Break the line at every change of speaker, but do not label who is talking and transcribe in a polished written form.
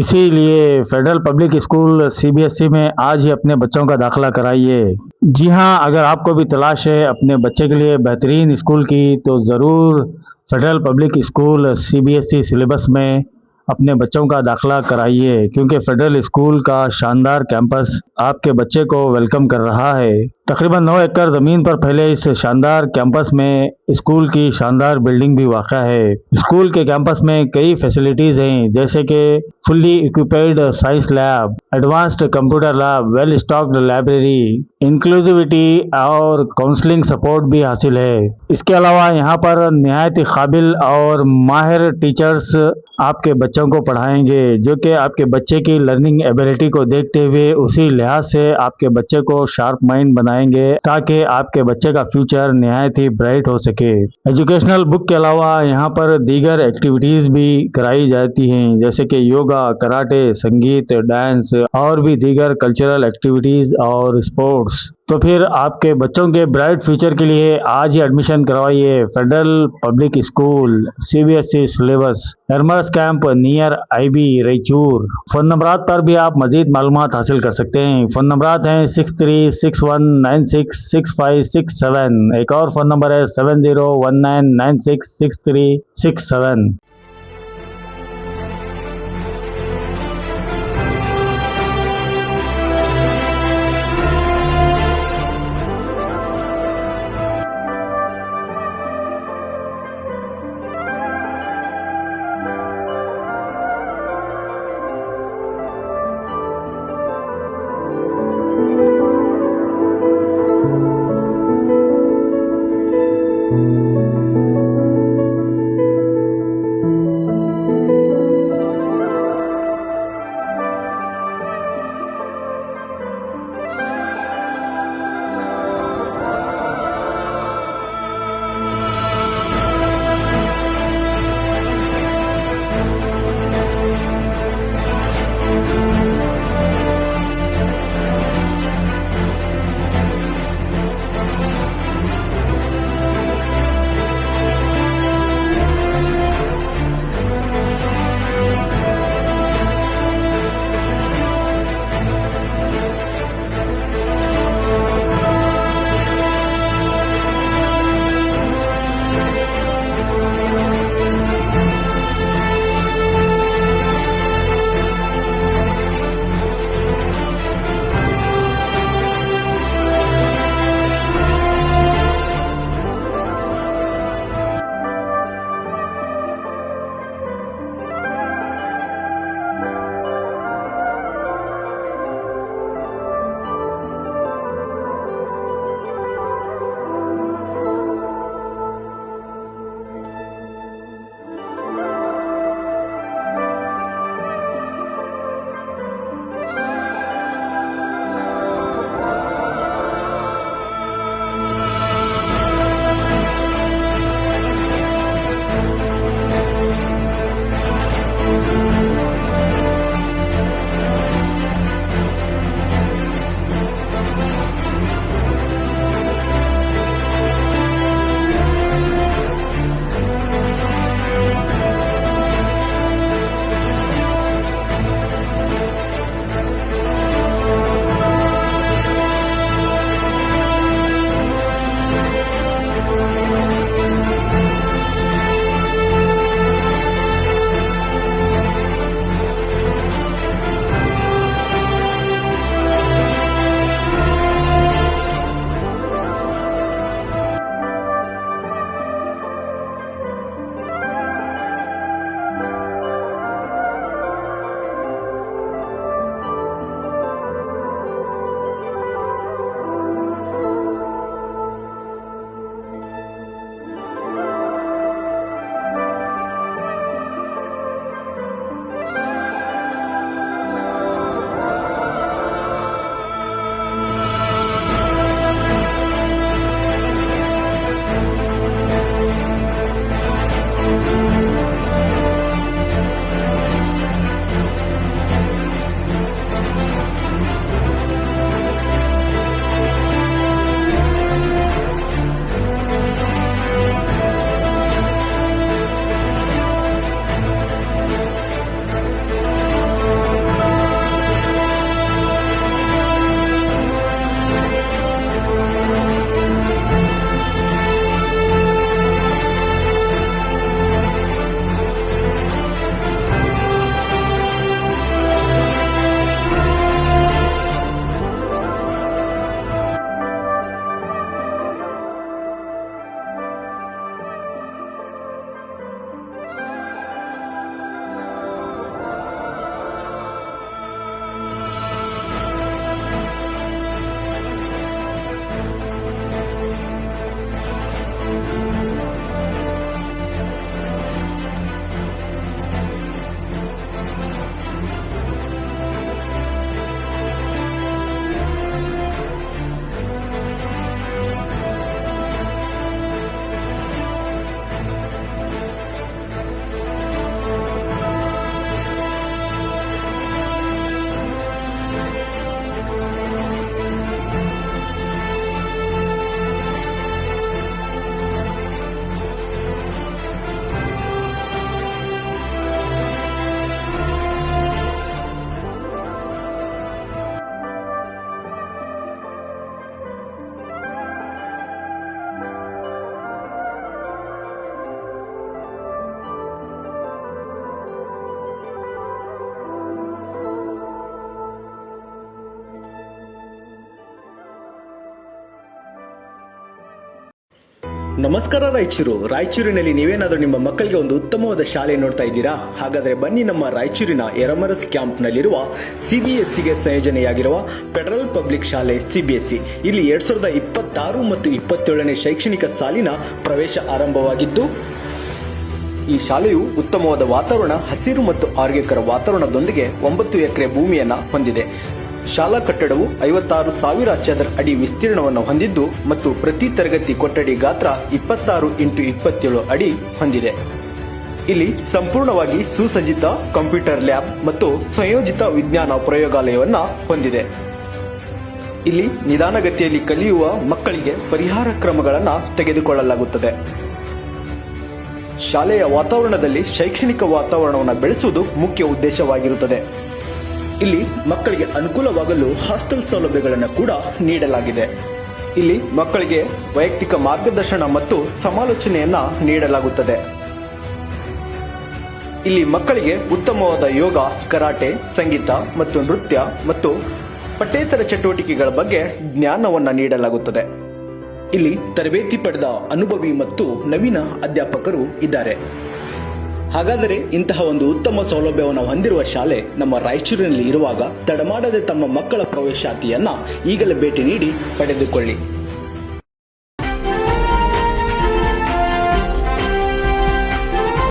इसीलिए federal Public School CBSE में आज ही अपने बच्चों का दाखिला कराइए। जी हाँ, अगर आपको भी तलाश है अपने बच्चे के लिए बेहतरीन स्कूल की, तो ज़रूर federal Public School CBSE syllabus में अपने बच्चों का दाखिला कराइए, क्योंकि फेडरल स्कूल का शानदार कैंपस आपके बच्चे को वेलकम कर रहा है। तकरीबन 9 एकड़ ज़मीन पर फैले इस शानदार कैंपस में स्कूल की शानदार बिल्डिंग भी वाक़ा है। स्कूल के कैंपस में कई फैसिलिटीज़ हैं, जैसे कि fully equipped science lab, advanced computer lab, well stocked library, inclusivity और काउंसलिंग सपोर्ट भी हासिल है। इसके अलावा यहाँ पर नहायत ही काबिल और माहिर टीचर्स आपके बच्चों को पढ़ाएंगे, जो कि आपके बच्चे की लर्निंग एबिलिटी को देखते हुए उसी लिहाज से आपके बच्चे को शार्प माइंड बनाएंगे, ताकि आपके बच्चे का फ्यूचर नहायत ही ब्राइट हो सके। एजुकेशनल बुक के अलावा यहाँ पर दीगर एक्टिविटीज़ भी कराई जाती हैं, जैसे कि योगा, कराटे, संगीत, डांस और भी दीगर कल्चरल एक्टिविटीज़ और स्पोर्ट्स। तो फिर आपके बच्चों के ब्राइट फ्यूचर के लिए आज ही एडमिशन करवाइए Federal Public School CBSE syllabus, एरमर्स camp near IB Raichur. Phone नंबरात पर भी आप मज़ीद मालूमात हासिल कर सकते हैं। फ़ोन नंबरात हैं 6361966567। एक और फ़ोन नंबर है 7019966367।
ನಮಸ್ಕಾರ ರಾಯಚೂರಿನಲ್ಲಿ ನೀವೇನಾದರೂ ನಿಮ್ಮ ಮಕ್ಕಳಿಗೆ ಒಂದು ಉತ್ತಮವಾದ ಶಾಲೆ ನೋಡ್ತಾ ಇದ್ದೀರಾ? ಹಾಗಾದರೆ ಬನ್ನಿ ನಮ್ಮ ರಾಯಚೂರಿನ ಎರಮರಸ್ ಕ್ಯಾಂಪ್ನಲ್ಲಿರುವ CBSEಗೆ ಸಂಯೋಜನೆಯಾಗಿರುವ ಫೆಡರಲ್ ಪಬ್ಲಿಕ್ ಶಾಲೆ CBSE. ಇಲ್ಲಿ 2026 ಮತ್ತು 27ನೇ ಶೈಕ್ಷಣಿಕ ಸಾಲಿನ ಪ್ರವೇಶ ಆರಂಭವಾಗಿದ್ದು, ಈ ಶಾಲೆಯು ಉತ್ತಮವಾದ ವಾತಾವರಣ, ಹಸಿರು ಮತ್ತು ಆರೋಗ್ಯಕರ ವಾತಾವರಣದೊಂದಿಗೆ 9 ಎಕರೆ ಭೂಮಿಯನ್ನು ಹೊಂದಿದೆ. ಶಾಲಾ ಕಟ್ಟಡವು 56,000 ಚದರ ಅಡಿ ವಿಸ್ತೀರ್ಣವನ್ನು ಹೊಂದಿದ್ದು ಮತ್ತು ಪ್ರತಿ ತರಗತಿ ಕೊಠಡಿ ಗಾತ್ರ 26x27 ಅಡಿ ಹೊಂದಿದೆ. ಇಲ್ಲಿ ಸಂಪೂರ್ಣವಾಗಿ ಸುಸಜ್ಜಿತ ಕಂಪ್ಯೂಟರ್ ಲ್ಯಾಬ್ ಮತ್ತು ಸಂಯೋಜಿತ ವಿಜ್ಞಾನ ಪ್ರಯೋಗಾಲಯವನ್ನು ಹೊಂದಿದೆ. ಇಲ್ಲಿ ನಿಧಾನಗತಿಯಲ್ಲಿ ಕಲಿಯುವ ಮಕ್ಕಳಿಗೆ ಪರಿಹಾರ ಕ್ರಮಗಳನ್ನು ತೆಗೆದುಕೊಳ್ಳಲಾಗುತ್ತದೆ. ಶಾಲೆಯ ವಾತಾವರಣದಲ್ಲಿ ಶೈಕ್ಷಣಿಕ ವಾತಾವರಣವನ್ನು ಬೆಳೆಸುವುದು ಮುಖ್ಯ ಉದ್ದೇಶವಾಗಿರುತ್ತದೆ. ಇಲ್ಲಿ ಮಕ್ಕಳಿಗೆ ಅನುಕೂಲವಾಗಲು ಹಾಸ್ಟೆಲ್ ಸೌಲಭ್ಯಗಳನ್ನು ಕೂಡ ನೀಡಲಾಗಿದೆ. ಇಲ್ಲಿ ಮಕ್ಕಳಿಗೆ ವೈಯಕ್ತಿಕ ಮಾರ್ಗದರ್ಶನ ಮತ್ತು ಸಮಾಲೋಚನೆಯನ್ನ ನೀಡಲಾಗುತ್ತದೆ. ಇಲ್ಲಿ ಮಕ್ಕಳಿಗೆ ಉತ್ತಮವಾದ ಯೋಗ, ಕರಾಟೆ, ಸಂಗೀತ ಮತ್ತು ನೃತ್ಯ ಮತ್ತು ಪಠ್ಯೇತರ ಚಟುವಟಿಕೆಗಳ ಬಗ್ಗೆ ಜ್ಞಾನವನ್ನು ನೀಡಲಾಗುತ್ತದೆ. ಇಲ್ಲಿ ತರಬೇತಿ ಪಡೆದ ಅನುಭವಿ ಮತ್ತು ನವೀನ ಅಧ್ಯಾಪಕರು ಇದ್ದಾರೆ. ಹಾಗಾದರೆ ಇಂತಹ ಒಂದು ಉತ್ತಮ ಸೌಲಭ್ಯವನ್ನು ಹೊಂದಿರುವ ಶಾಲೆ ನಮ್ಮ ರಾಯಚೂರಿನಲ್ಲಿ ಇರುವಾಗ ತಡಮಾಡದೆ ತಮ್ಮ ಮಕ್ಕಳ ಪ್ರವೇಶಾತಿಯನ್ನ ಈಗಲೇ ಭೇಟಿ ನೀಡಿ ಪಡೆದುಕೊಳ್ಳಿ.